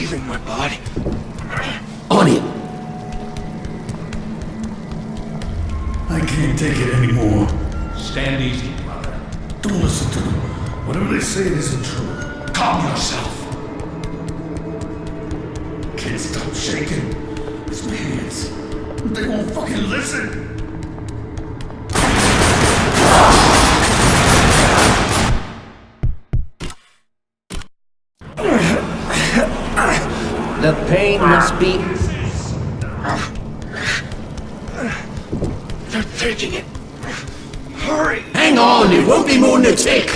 leaving my body. On it! I can't take it anymore. Stand easy, brother. Don't listen to them. Whatever they say isn't true. Calm yourself. Can't stop shaking. It's my hands. They won't fucking listen. The pain must be... They're taking it. Hurry! Hang on, it won't be more than a tick!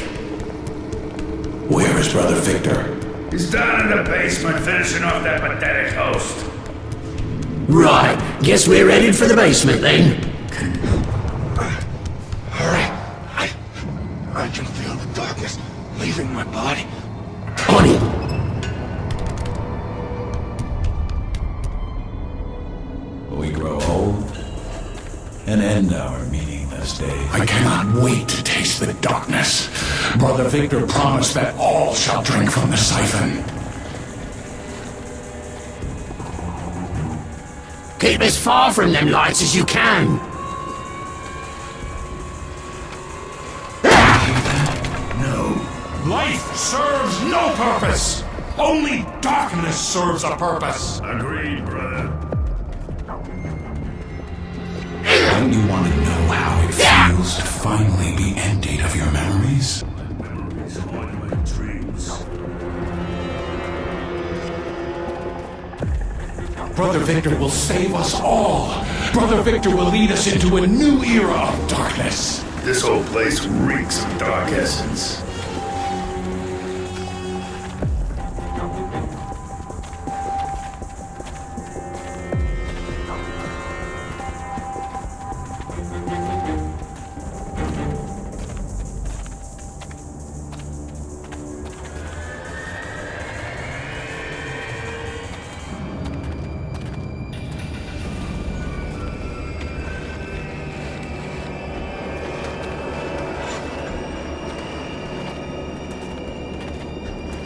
Where is Brother Victor? He's down in the basement finishing off that pathetic host. Right, guess we're headed for the basement then. Hurry! I can feel the darkness leaving my body. On it! We grow old and end our meaningless days. I cannot wait to taste the darkness. Brother Victor promised that all shall drink from the siphon. Keep as far from them lights as you can. No. Life serves no purpose. Only darkness serves a purpose. Agreed, brother. Don't you want to know how it feels to finally be emptied of your memories? Memories haunt my dreams. Brother Victor will save us all. Brother Victor will lead us into a new era of darkness. This whole place reeks of dark essence.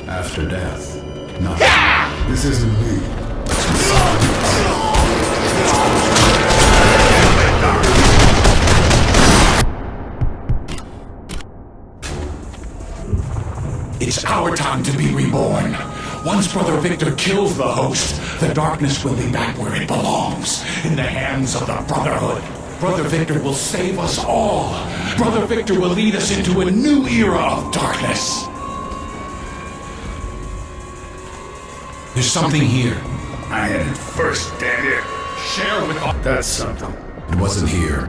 After death, nothing. This isn't me. It's our time to be reborn. Once Brother Victor kills the host, the darkness will be back where it belongs, in the hands of the Brotherhood. Brother Victor will save us all. Brother Victor will lead us into a new era of darkness. There's something here. I had it first, damn it. Share with us. That's something. It wasn't here.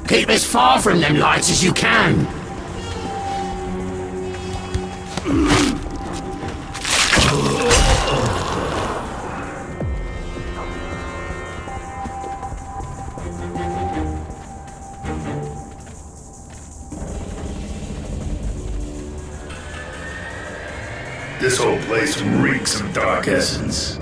Keep as far from them lights as you can. This whole place reeks of dark essence.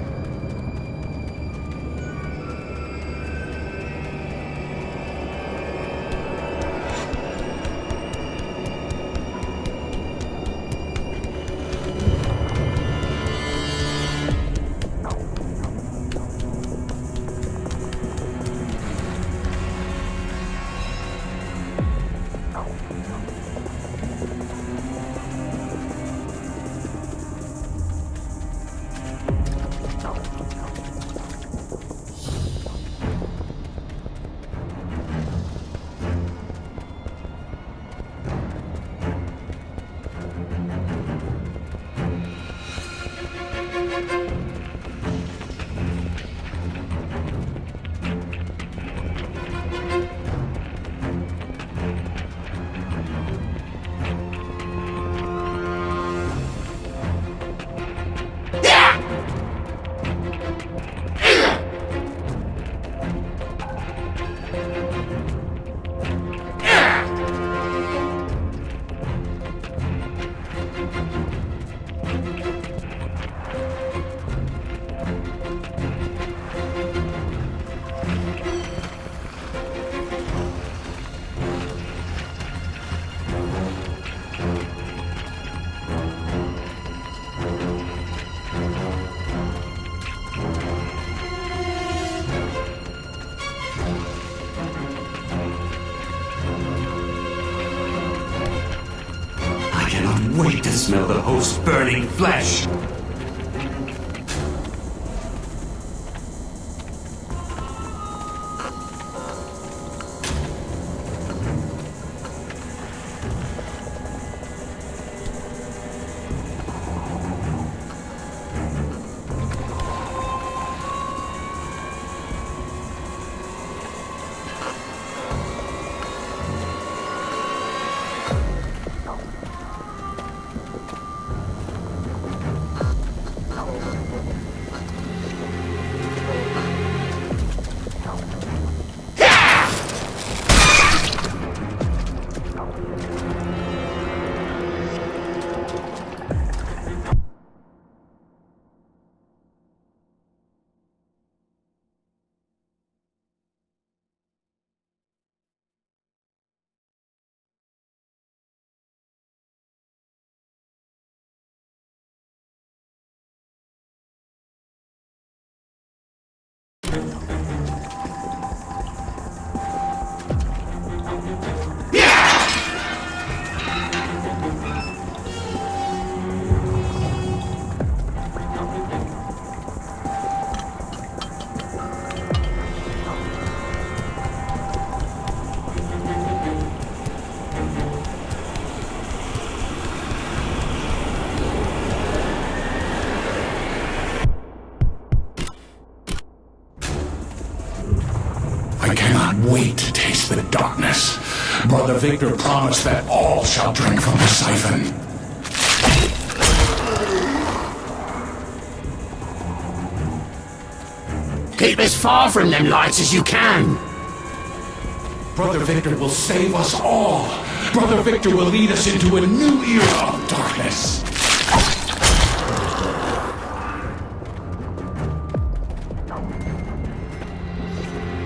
to smell the host's burning flesh. I cannot wait to taste the darkness. Brother Victor promised that all shall drink from the siphon. Keep as far from them lights as you can. Brother Victor will save us all. Brother Victor will lead us into a new era of darkness.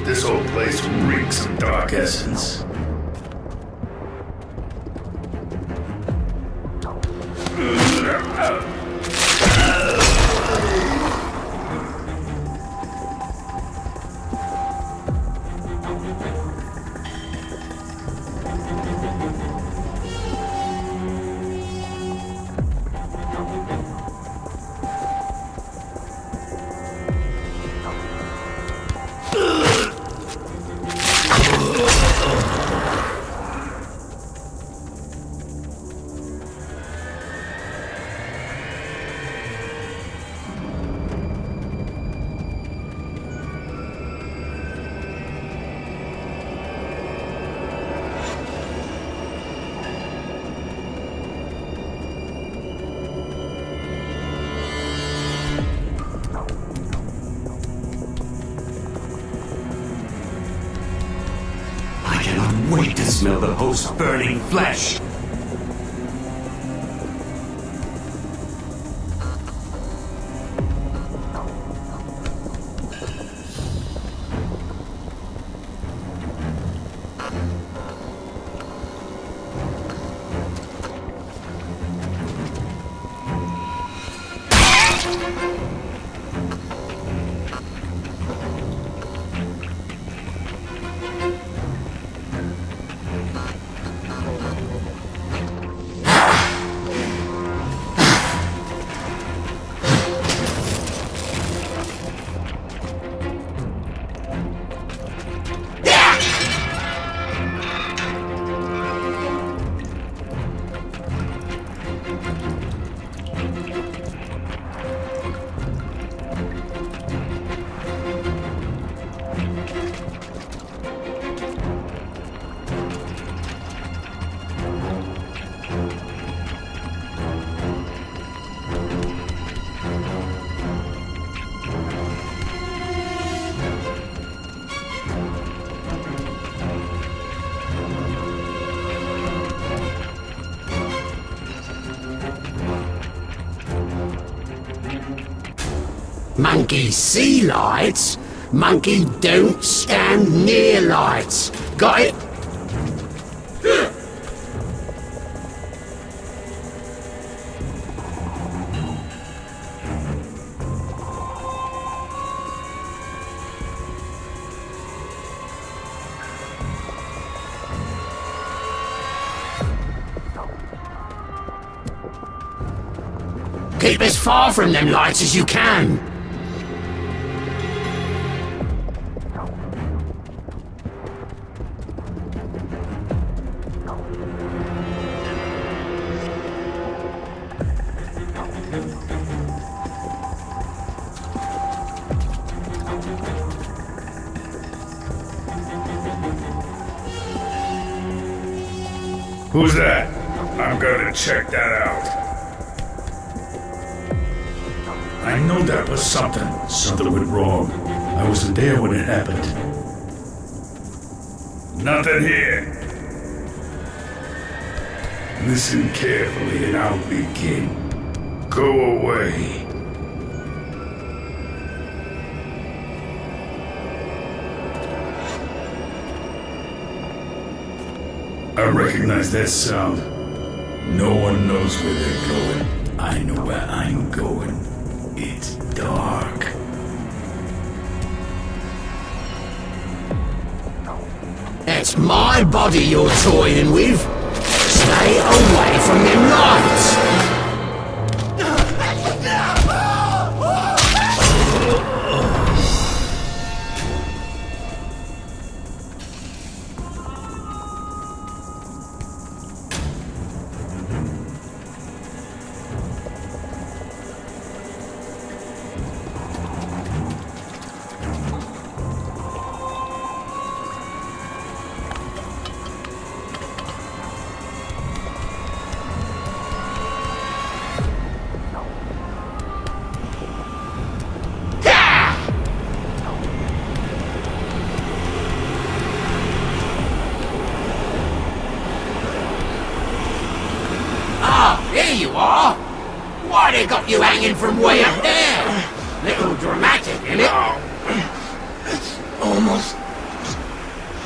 This whole place reeks of dark essence. Wait to smell the host's burning flesh. Monkey see lights? Monkey don't stand near lights. Got it? Keep as far from them lights as you can. Who's that? I'm gonna check that out. I know that was something. Something went wrong. I wasn't there when it happened. Nothing here. Listen carefully and I'll begin. Go away. I recognize that sound. No one knows where they're going. I know where I'm going. It's dark. It's my body you're toying with. Stay away from them lights. Here you are! Why they got you hanging from way up there? Little dramatic, innit? It's almost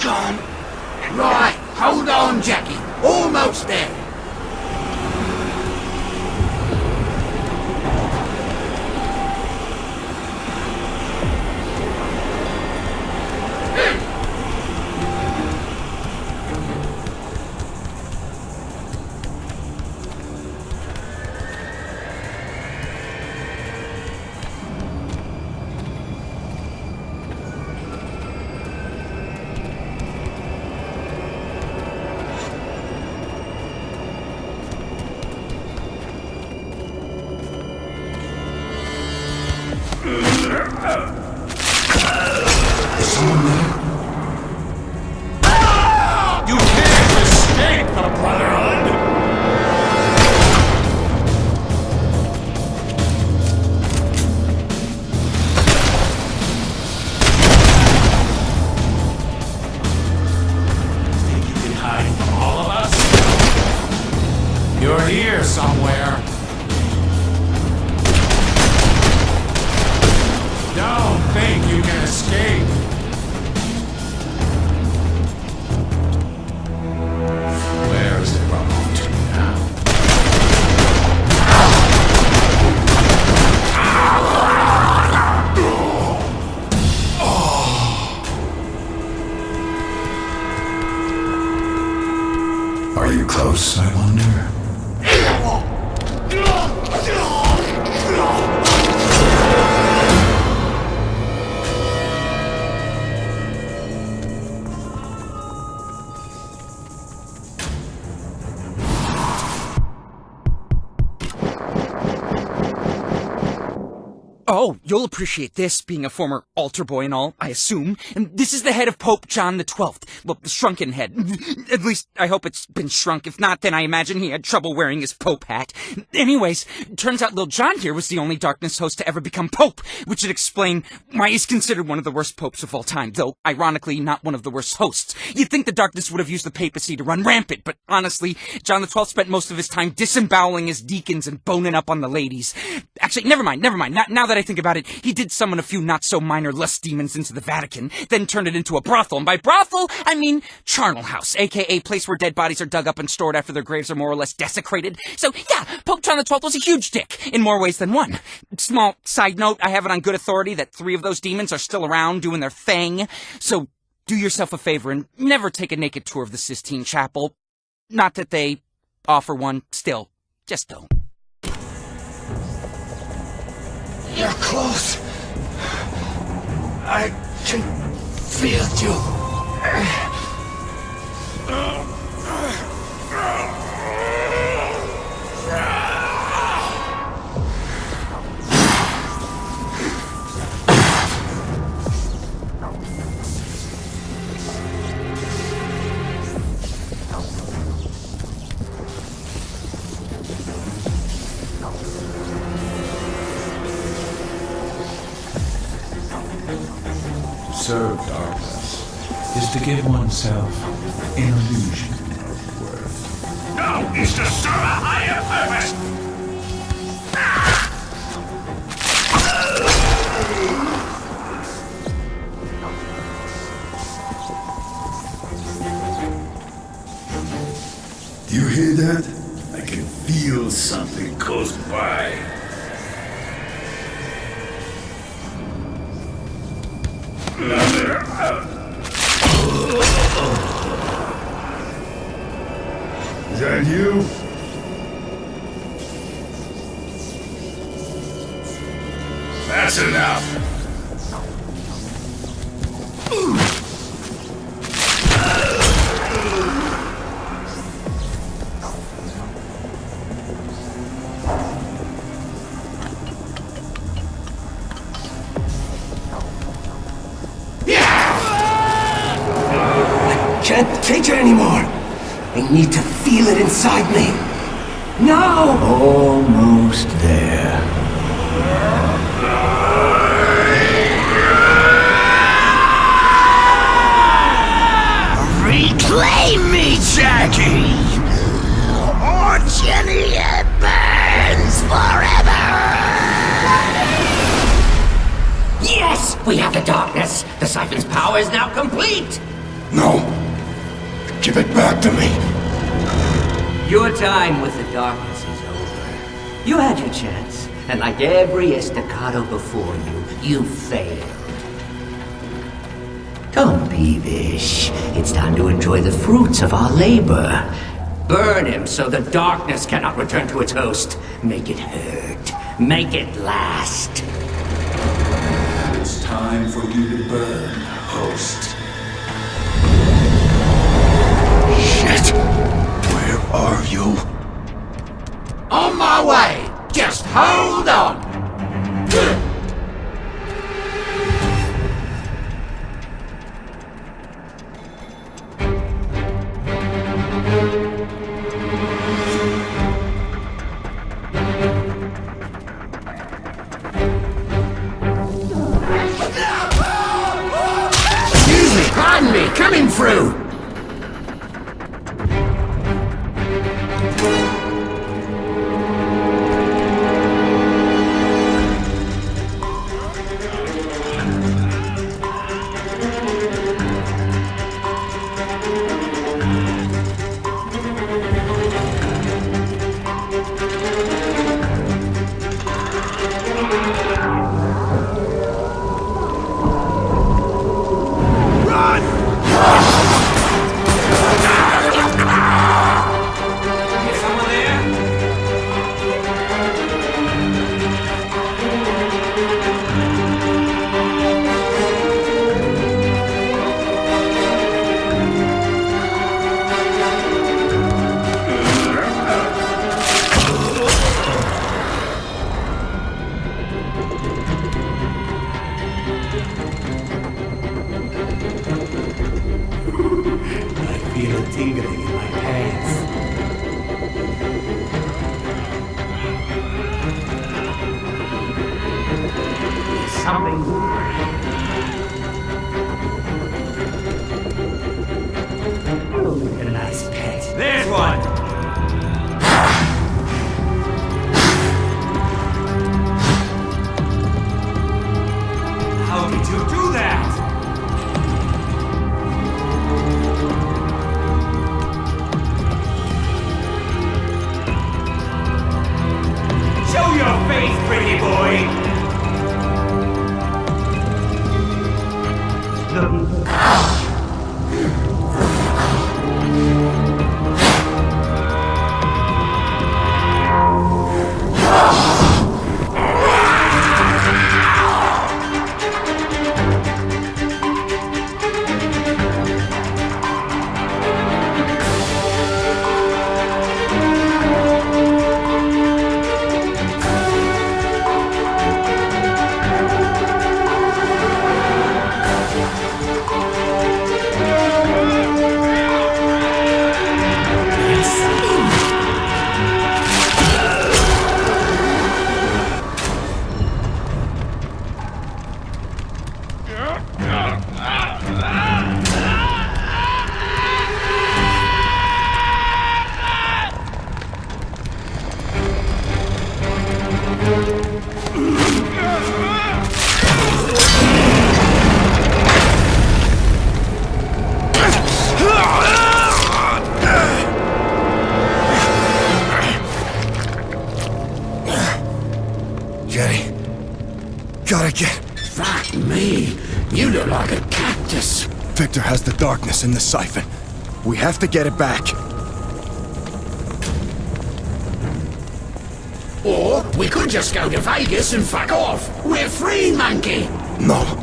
gone. Right, hold on, Jackie. Almost there. You can't escape the Brotherhood! Think you can hide from all of us? You're here somewhere. Don't think you can escape. Where is the remote now? Are you close, I wonder? Oh, you'll appreciate this, being a former altar boy and all, I assume. And this is the head of Pope John the 12th. Well, the shrunken head. At least, I hope it's been shrunk. If not, then I imagine he had trouble wearing his Pope hat. Anyways, turns out Lil John here was the only Darkness host to ever become Pope, which would explain why he's considered one of the worst popes of all time, though, ironically, not one of the worst hosts. You'd think the Darkness would have used the papacy to run rampant, but honestly, John the 12th spent most of his time disemboweling his deacons and boning up on the ladies. Actually, never mind. Now that I think about it, he did summon a few not-so-minor lust demons into the Vatican, then turned it into a brothel, and by brothel, I mean charnel house, aka place where dead bodies are dug up and stored after their graves are more or less desecrated. So, yeah, Pope John the 12th was a huge dick, in more ways than one. Small side note, I have it on good authority that 3 of those demons are still around doing their thing, so do yourself a favor and never take a naked tour of the Sistine Chapel. Not that they offer one, still, just don't. You're close. I can feel you. Serve darkness is to give oneself an illusion of worth. No, it's to serve a higher purpose! Do you hear that? I can feel something close by. Is that you? That's enough. Can't take it anymore. I need to feel it inside me. Now! Almost there. Reclaim me, Jackie! Or Jenny, it burns forever! Yes! We have the darkness! The siphon's power is now complete! No. Give it back to me. Your time with the darkness is over. You had your chance, and like every estacado before you, you failed. Don't be peevish. It's time to enjoy the fruits of our labor. Burn him so the darkness cannot return to its host. Make it hurt. Make it last. It's time for you to burn, host. Shit. Where are you? On my way! Just hold on! Excuse me, pardon me, coming through! Feel a tingling in my pants. Something. Oh, look at a nice pet. There's one! How did you do that? Show your face, pretty boy! Gotta get... Fuck me. You look like a cactus. Victor has the darkness in the siphon. We have to get it back. Or we could just go to Vegas and fuck off. We're free, monkey. No.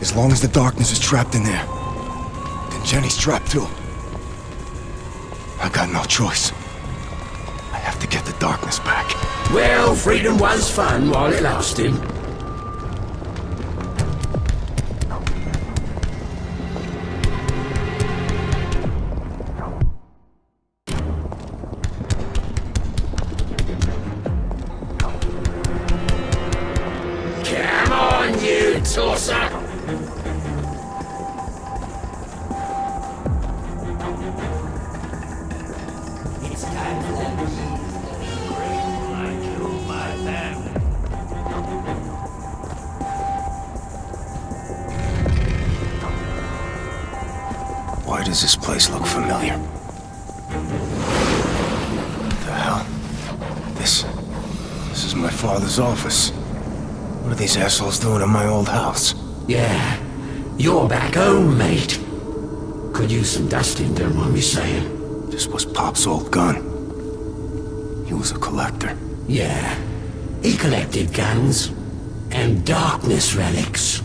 As long as the darkness is trapped in there, then Jenny's trapped too. I got no choice. I have to get the darkness back. Well, freedom was fun while it lasted. Come on, you tosser! It's time for them to I killed my family. Why does this place look familiar? What the hell? This is my father's office. What are these assholes doing in my old house? Yeah, you're back home, mate. Could use some dusting, don't mind me saying. This was Pop's old gun. He was a collector. Yeah, he collected guns and darkness relics.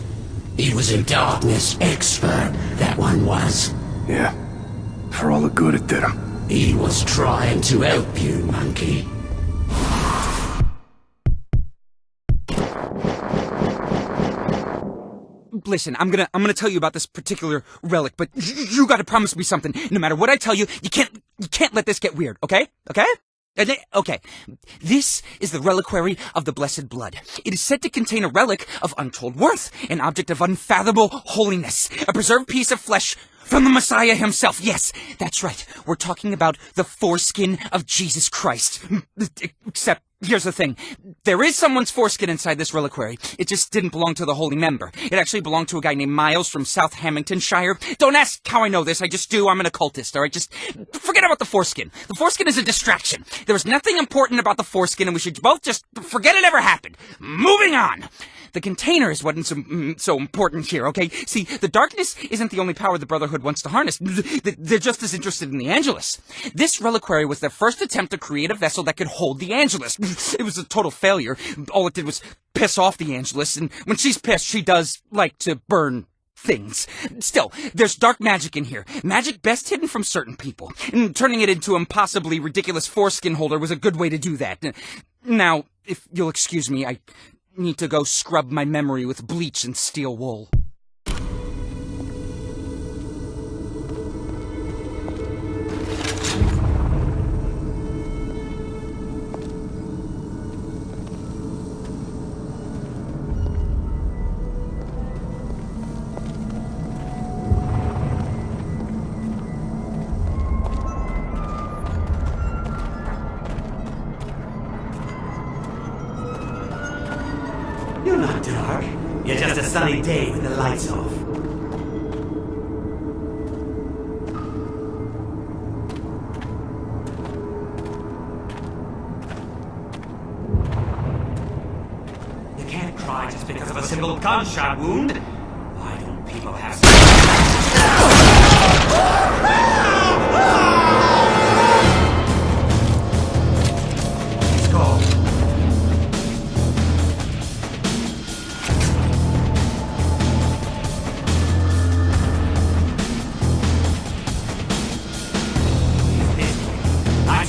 He was a darkness expert, that one was. Yeah, for all the good it did him. He was trying to help you, monkey. Listen, I'm gonna tell you about this particular relic, but you gotta promise me something. No matter what I tell you, you can't let this get weird, okay? Okay? Okay. This is the reliquary of the Blessed Blood. It is said to contain a relic of untold worth, an object of unfathomable holiness, a preserved piece of flesh from the Messiah himself. Yes, that's right. We're talking about the foreskin of Jesus Christ. Except, here's the thing. There is someone's foreskin inside this reliquary. It just didn't belong to the holy member. It actually belonged to a guy named Miles from South Hamiltonshire. Don't ask how I know this. I just do. I'm an occultist, alright? Just forget about the foreskin. The foreskin is a distraction. There was nothing important about the foreskin, and we should both just forget it ever happened. Moving on. The container is what is so important here, okay? See, the darkness isn't the only power the Brotherhood wants to harness. They're just as interested in the Angelus. This reliquary was their first attempt to create a vessel that could hold the Angelus. It was a total failure. All it did was piss off the Angelus, and when she's pissed, she does like to burn things. Still, there's dark magic in here. Magic best hidden from certain people. And turning it into a impossibly ridiculous foreskin holder was a good way to do that. Now, if you'll excuse me, I need to go scrub my memory with bleach and steel wool. You're not dark. You're just a sunny day with the lights off. You can't cry just because of a simple gunshot wound. Why don't people have... He's gone.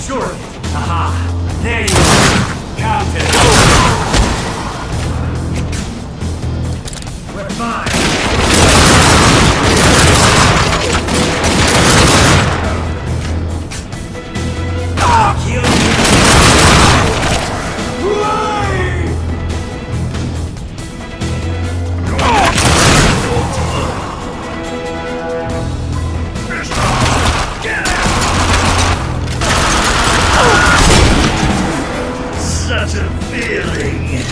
Sure. Aha! There you are! Counted! We're fine! I'll kill you! Such a feeling.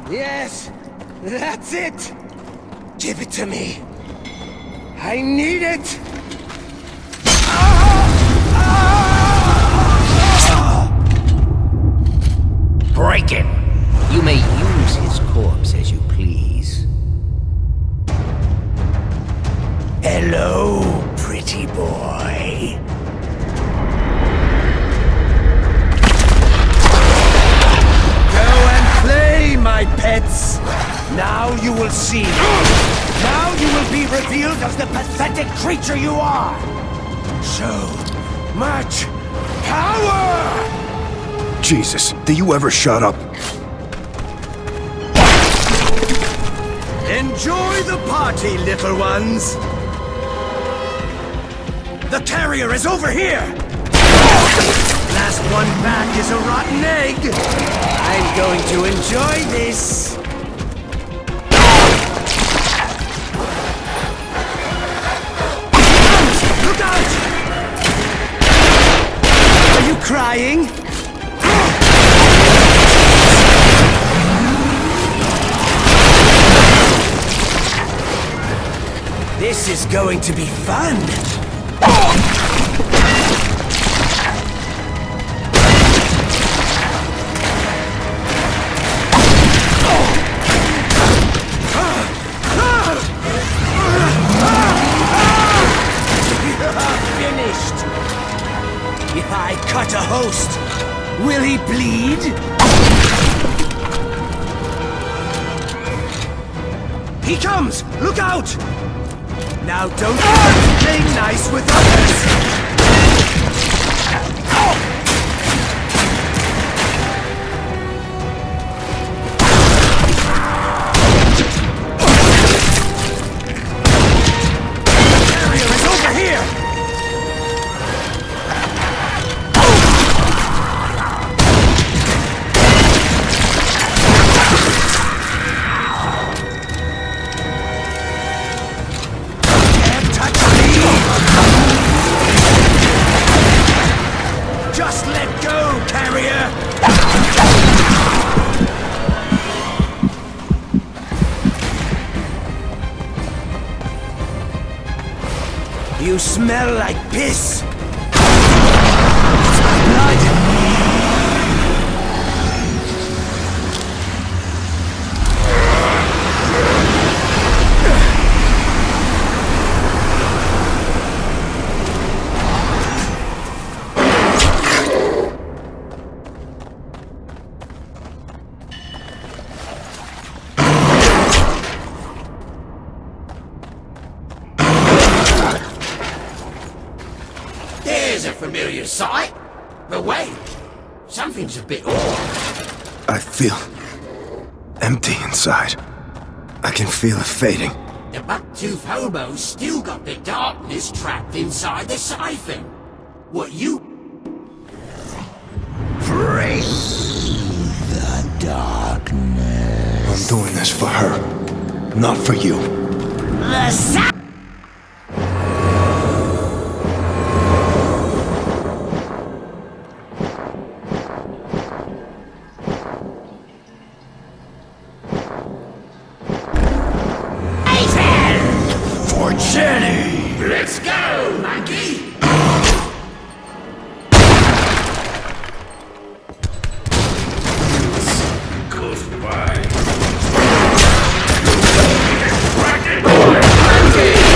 Yes, that's it! Give it to me. I need it! Break him! You may use his corpse as you please. Hello, pretty boy. Go and play, my pets! Now you will see. Now you will be revealed as the pathetic creature you are! So much power! Jesus, do you ever shut up? Enjoy the party, little ones! The carrier is over here! Last one back is a rotten egg! I'm going to enjoy this! Look out! Are you crying? This is going to be fun! Finished! If I cut a host, will he bleed? He comes! Look out! Now don't play nice with others! You smell like piss! It's my blood! There's a familiar sight. But wait, something's a bit off. I feel empty inside. I can feel it fading. The buck-tooth hobo's still got the darkness trapped inside the siphon. What you... Breathe the darkness. I'm doing this for her, not for you. The sound. For Jenny! Let's go, monkey! Goes by. Monkey!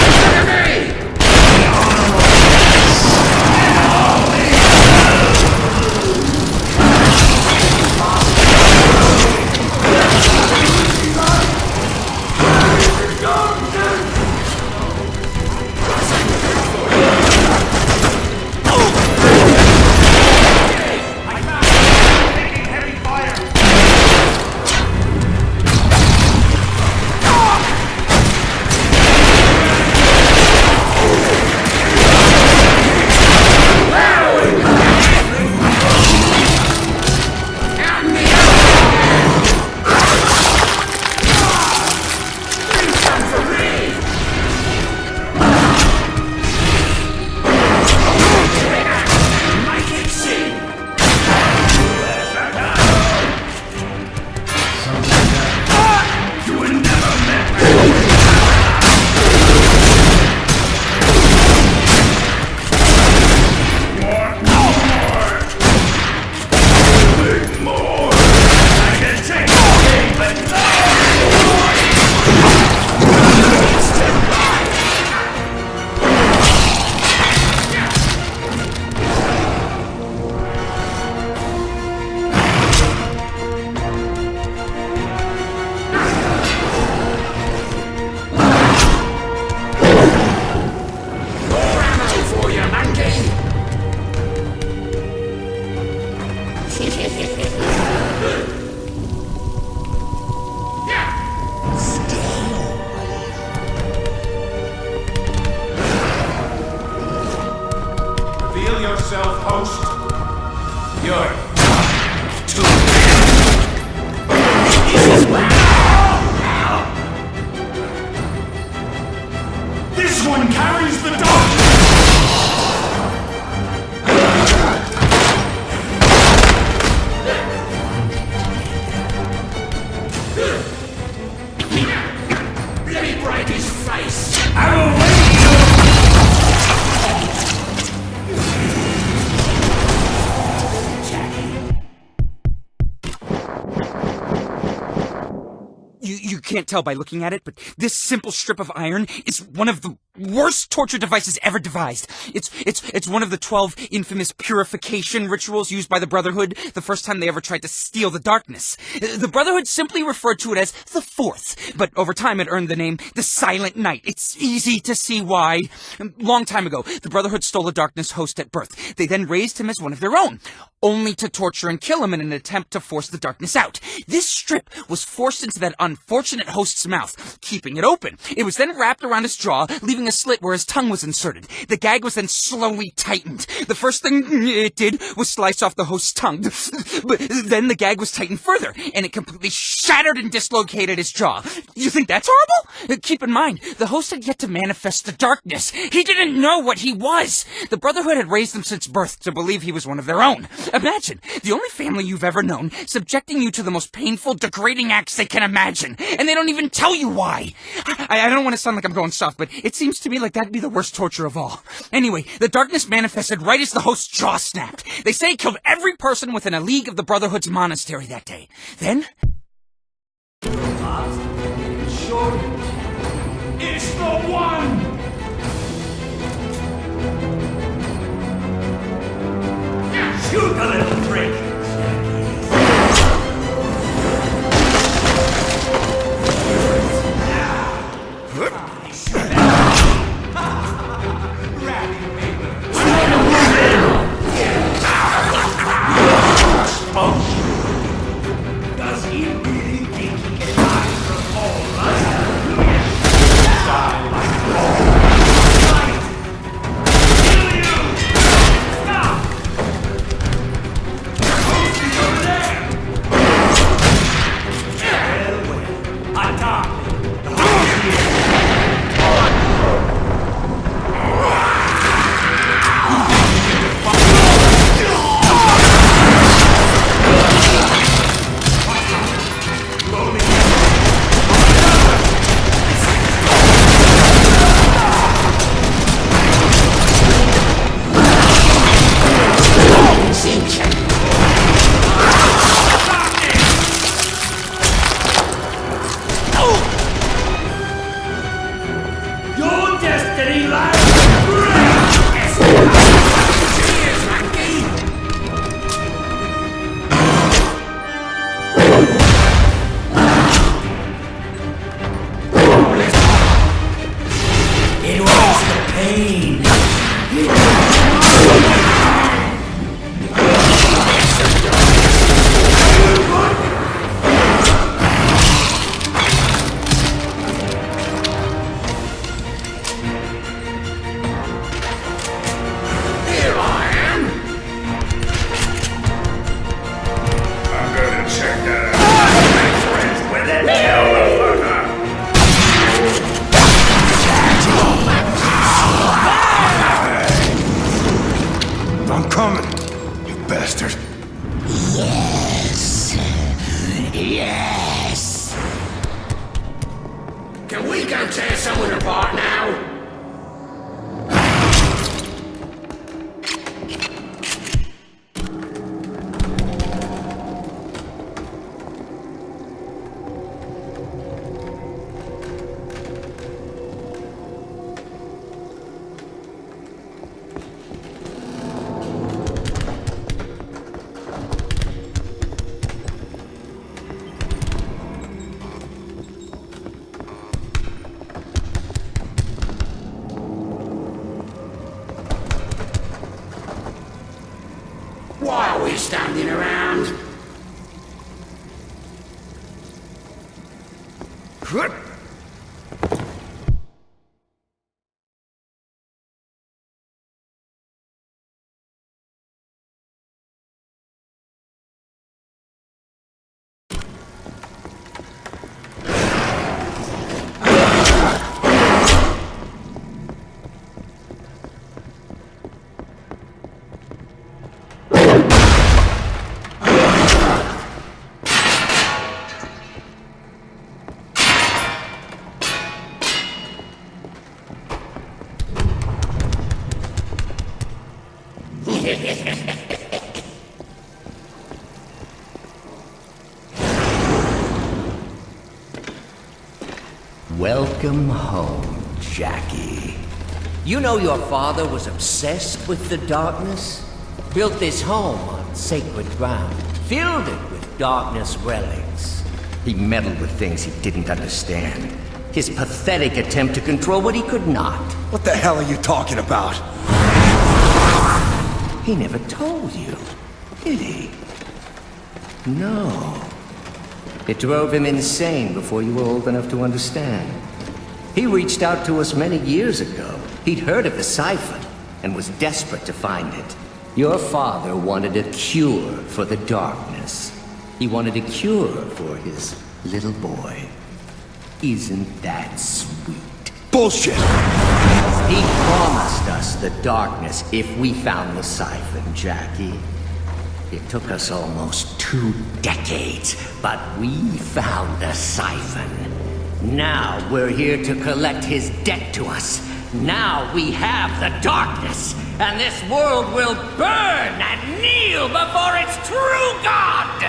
Reveal yourself, host. You're too This one carries the dark! Let me break his face! I will wait! You can't tell by looking at it, but this simple strip of iron is one of the worst torture devices ever devised. It's one of the 12 infamous purification rituals used by the Brotherhood the first time they ever tried to steal the darkness. The Brotherhood simply referred to it as the Fourth, but over time it earned the name the Silent Night. It's easy to see why. Long time ago, the Brotherhood stole a darkness host at birth. They then raised him as one of their own, only to torture and kill him in an attempt to force the darkness out. This strip was forced into that unfortunate host's mouth, keeping it open. It was then wrapped around his jaw, leaving a slit where his tongue was inserted. The gag was then slowly tightened. The first thing it did was slice off the host's tongue. But then the gag was tightened further, and it completely shattered and dislocated his jaw. You think that's horrible? Keep in mind, the host had yet to manifest the darkness. He didn't know what he was. The Brotherhood had raised him since birth to believe he was one of their own. Imagine, the only family you've ever known, subjecting you to the most painful, degrading acts they can imagine, and they don't even tell you why. I don't want to sound like I'm going soft, but it seems to me like that'd be the worst torture of all. Anyway, the darkness manifested right as the host's jaw snapped. They say it killed every person within a league of the Brotherhood's monastery that day. Then... It's the one! Shoot a little prick! Does he really think he can hide from all of us? Die like all right! Kill you! Stop! Host is over there! Well, attack! The host is here! Your destiny lies It was the pain. Here I am. I'm gonna check that out. Make friends with it, motherfucker. I'm coming, you bastard. Yes. Yes. Can we go tear someone apart now? Welcome home, Jackie. You know your father was obsessed with the darkness? Built this home on sacred ground, filled it with darkness relics. He meddled with things he didn't understand. His pathetic attempt to control what he could not. What the hell are you talking about? He never told you, did he? No. It drove him insane before you were old enough to understand. He reached out to us many years ago. He'd heard of the siphon and was desperate to find it. Your father wanted a cure for the darkness. He wanted a cure for his little boy. Isn't that sweet? Bullshit! He promised us the darkness if we found the siphon, Jackie. It took us almost 2 decades, but we found the siphon. Now we're here to collect his debt to us. Now we have the darkness, and this world will burn and kneel before its true God!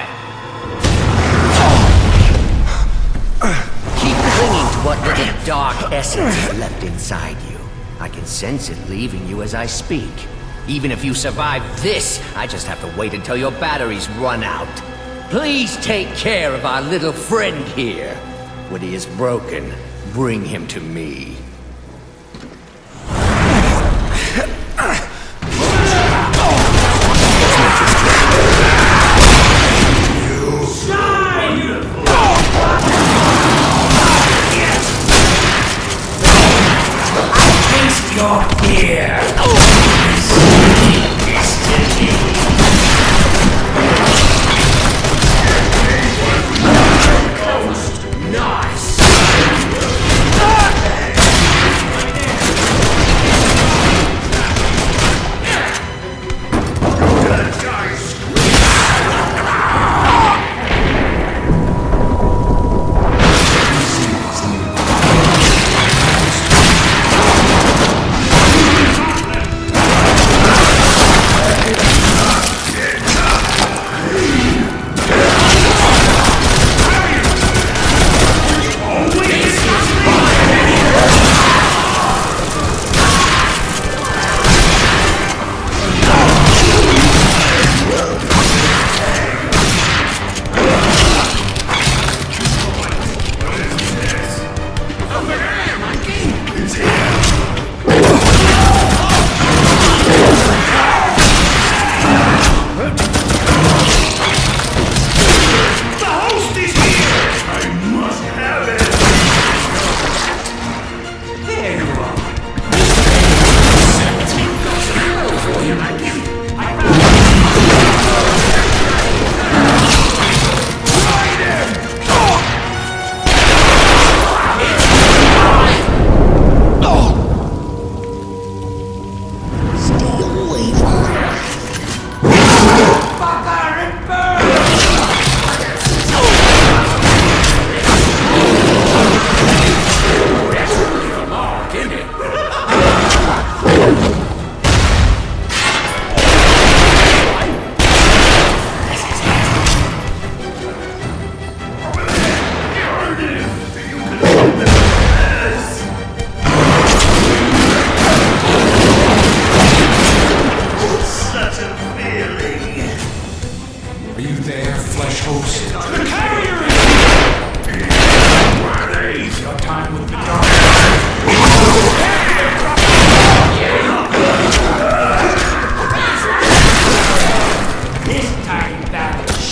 Keep clinging to what little dark essence is left inside you. I can sense it leaving you as I speak. Even if you survive this, I just have to wait until your batteries run out. Please take care of our little friend here. When he is broken, bring him to me. Taste your fear.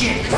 Shit!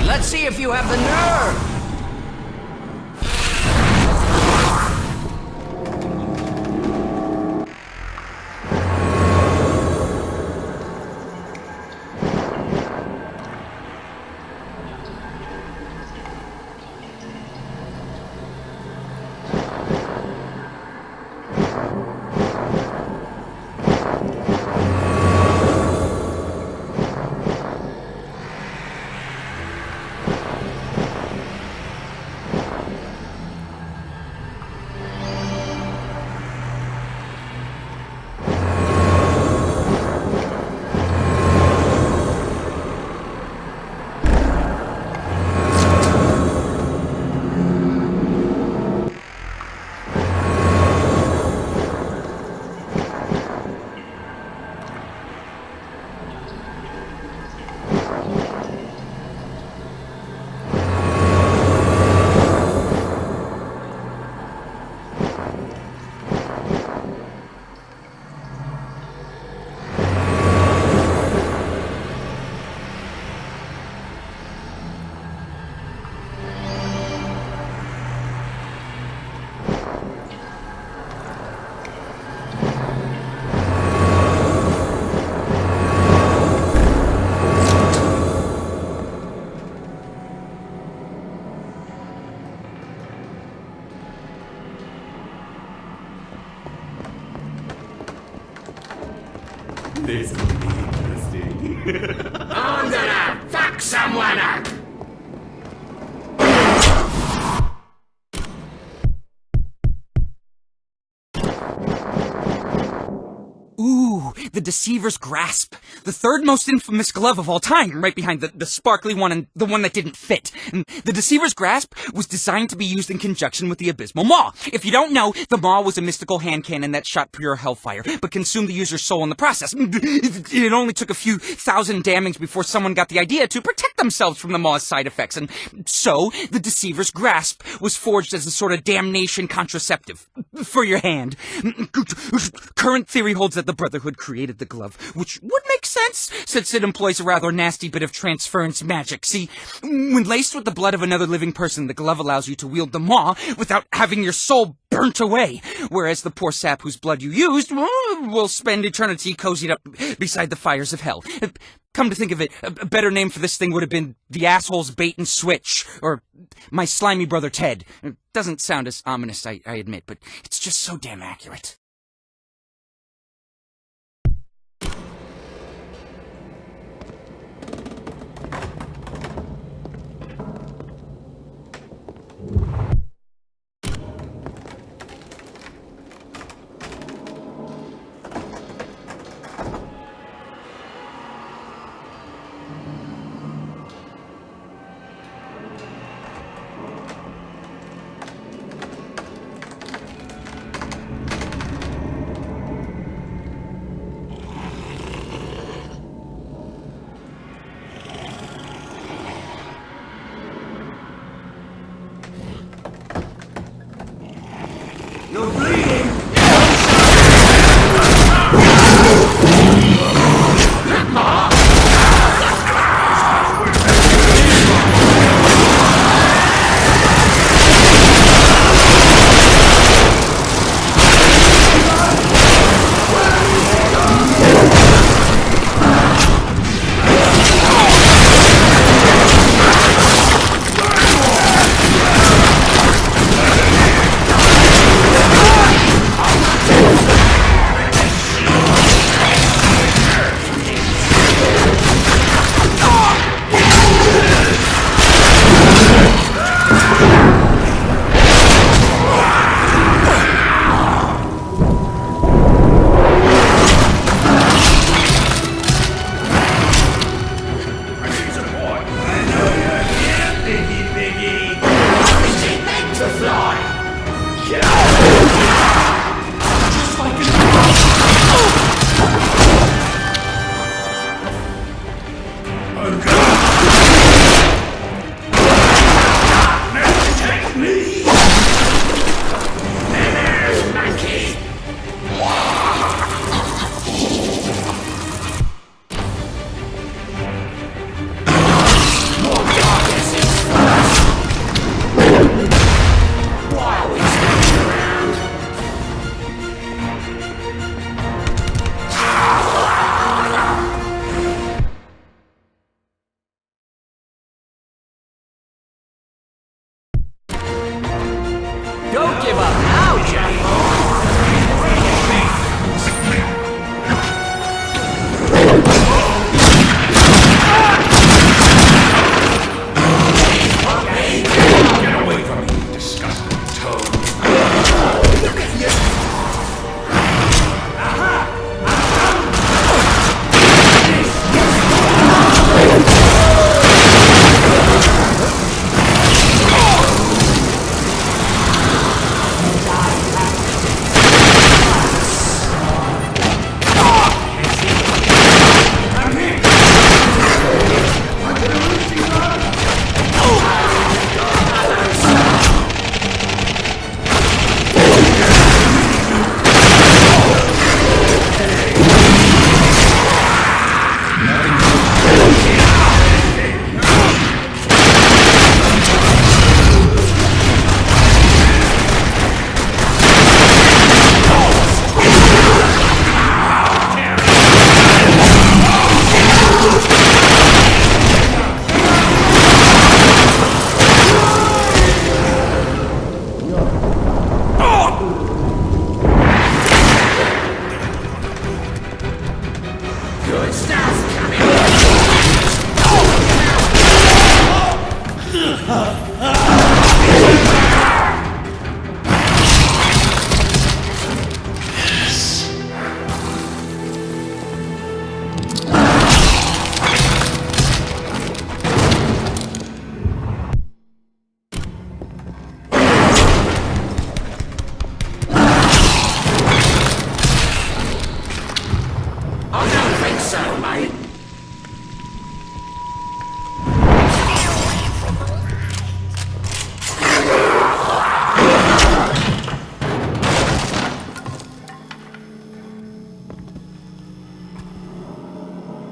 Let's see if you have the nerve! This will be interesting. I'm gonna fuck someone up! Ooh, the Deceiver's Grasp. The third most infamous glove of all time, right behind the sparkly one and the one that didn't fit. And the Deceiver's Grasp was designed to be used in conjunction with the Abysmal Maw. If you don't know, the Maw was a mystical hand cannon that shot pure hellfire, but consumed the user's soul in the process. It only took a few thousand damnings before someone got the idea to protect themselves from the Maw's side effects, and so the Deceiver's Grasp was forged as a sort of damnation contraceptive for your hand. Current theory holds that the Brotherhood created the glove, which would make sense, since it employs a rather nasty bit of transference magic. See, when laced with the blood of another living person, the glove allows you to wield the Maw without having your soul burnt away, whereas the poor sap whose blood you used will spend eternity cozied up beside the fires of hell. Come to think of it, a better name for this thing would have been the asshole's bait and switch, or my slimy brother Ted. It doesn't sound as ominous, I admit, but it's just so damn accurate.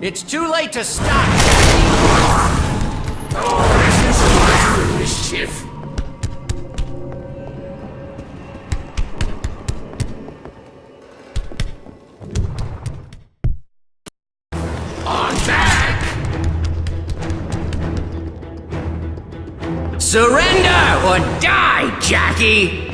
It's too late to stop! Mischief. On back! Surrender or die, Jackie!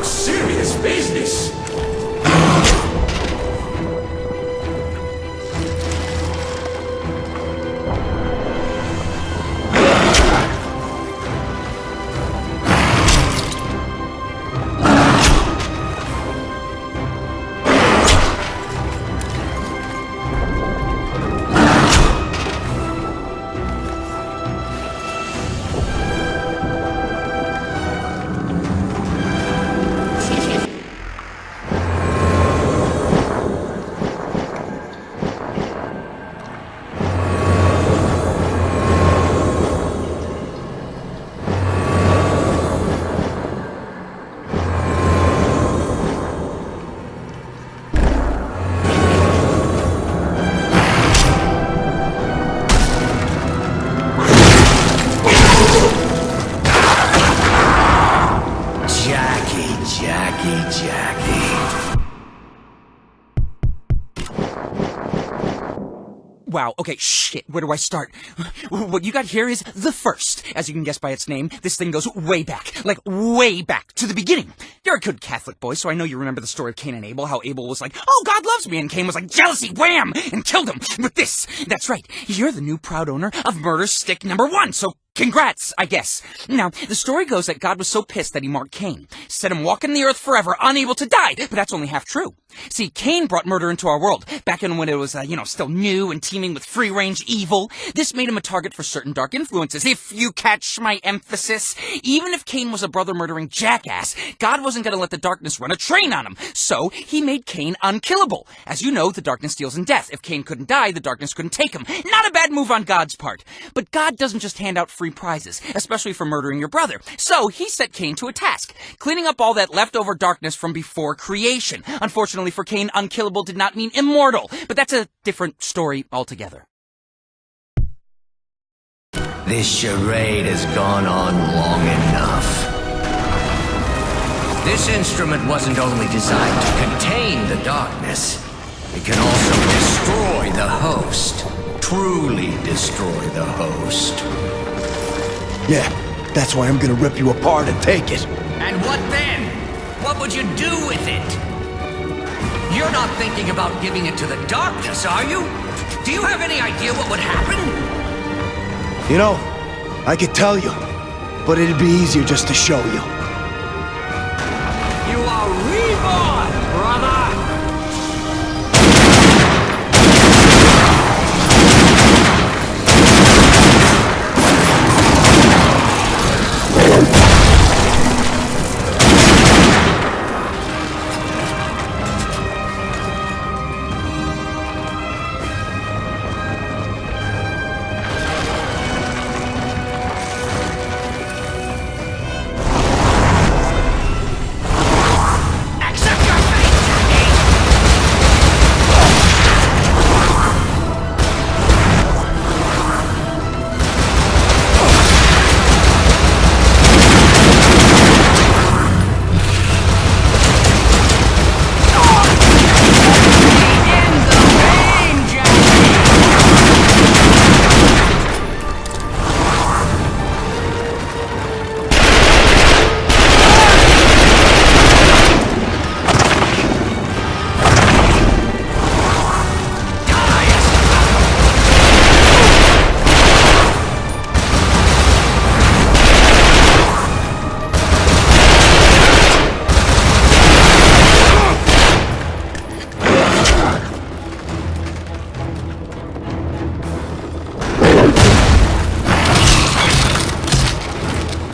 Serious business. Wow, okay, shit, where do I start? What you got here is the first. As you can guess by its name, this thing goes way back. Like, way back, to the beginning. You're a good Catholic boy, so I know you remember the story of Cain and Abel, how Abel was like, oh, God loves me, and Cain was like, jealousy, wham, and killed him with this. That's right, you're the new proud owner of murder stick #1, so congrats, I guess. Now, the story goes that God was so pissed that he marked Cain, set him walking the earth forever, unable to die, but that's only half true. See, Cain brought murder into our world, back in when it was, still new and teeming with free-range evil. This made him a target for certain dark influences, if you catch my emphasis. Even if Cain was a brother-murdering jackass, God wasn't gonna let the darkness run a train on him, so he made Cain unkillable. As you know, the darkness deals in death. If Cain couldn't die, the darkness couldn't take him. Not a bad move on God's part. But God doesn't just hand out free prizes, especially for murdering your brother. So he set Cain to a task, cleaning up all that leftover darkness from before creation. Unfortunately for Cain, unkillable did not mean immortal, but that's a different story altogether. This charade has gone on long enough. This instrument wasn't only designed to contain the darkness, it can also destroy the host. Truly destroy the host. Yeah, that's why I'm gonna rip you apart and take it. And what then? What would you do with it? You're not thinking about giving it to the darkness, are you? Do you have any idea what would happen? You know, I could tell you, but it'd be easier just to show you. You are reborn, brother! Accept your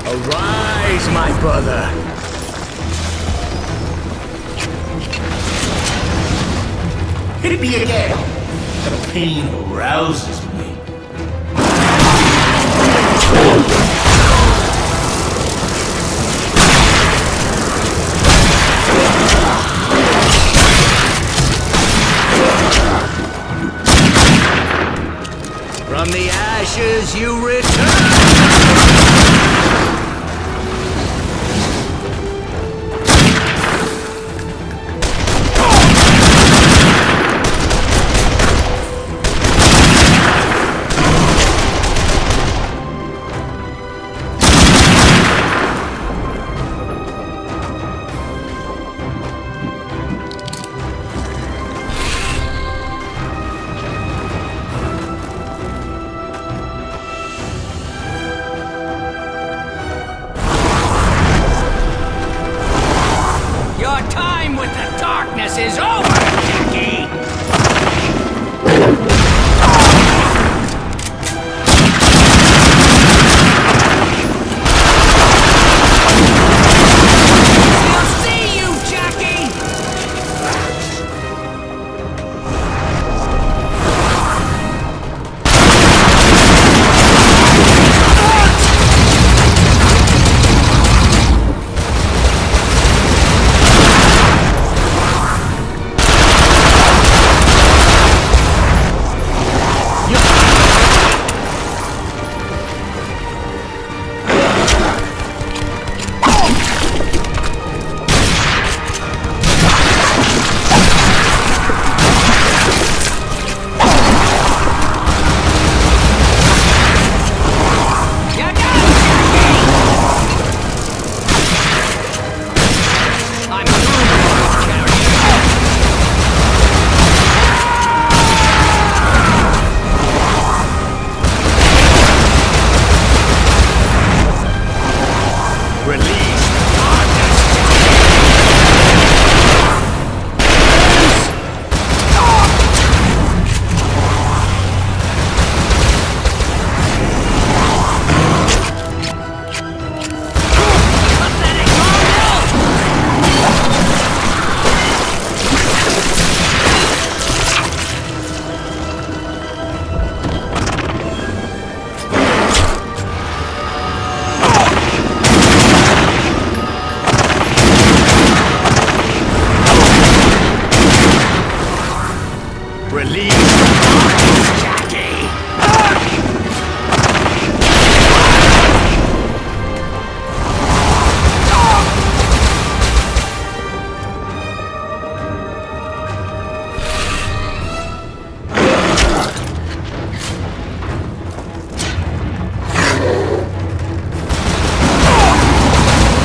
Arise, my brother. Hit me again. The pain arouses me. From the ashes you return! Your time with the darkness is over, Jackie! I'll see you, Jackie! Release the darkness, Jackie!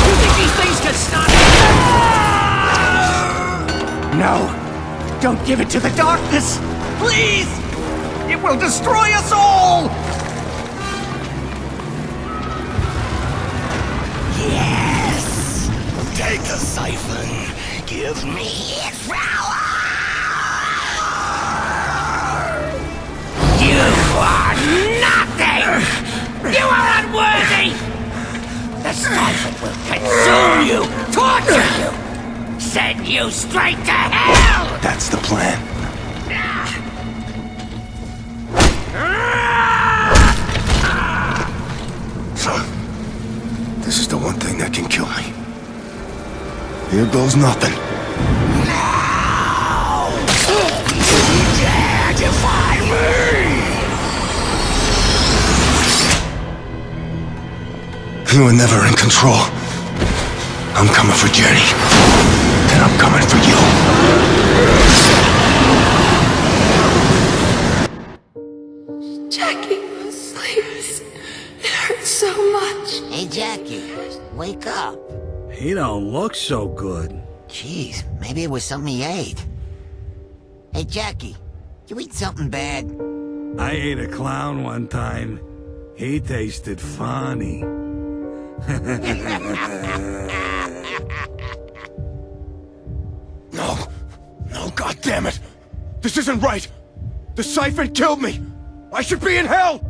You think these things can stop me? No! Don't give it to the darkness! Please! It will destroy us all! Yes! Take the siphon! Give me its power! You are nothing! You are unworthy! The siphon will consume you, torture you, send you straight to hell! That's the plan. So, this is the one thing that can kill me. Here goes nothing. Now! You dare defy me! You were never in control. I'm coming for Jenny. And I'm coming for you. Jackie, please. It hurts so much. Hey, Jackie, wake up. He don't look so good. Jeez, maybe it was something he ate. Hey, Jackie, you eat something bad? I ate a clown one time. He tasted funny. No. No, God damn it! This isn't right! The siphon killed me! I should be in hell!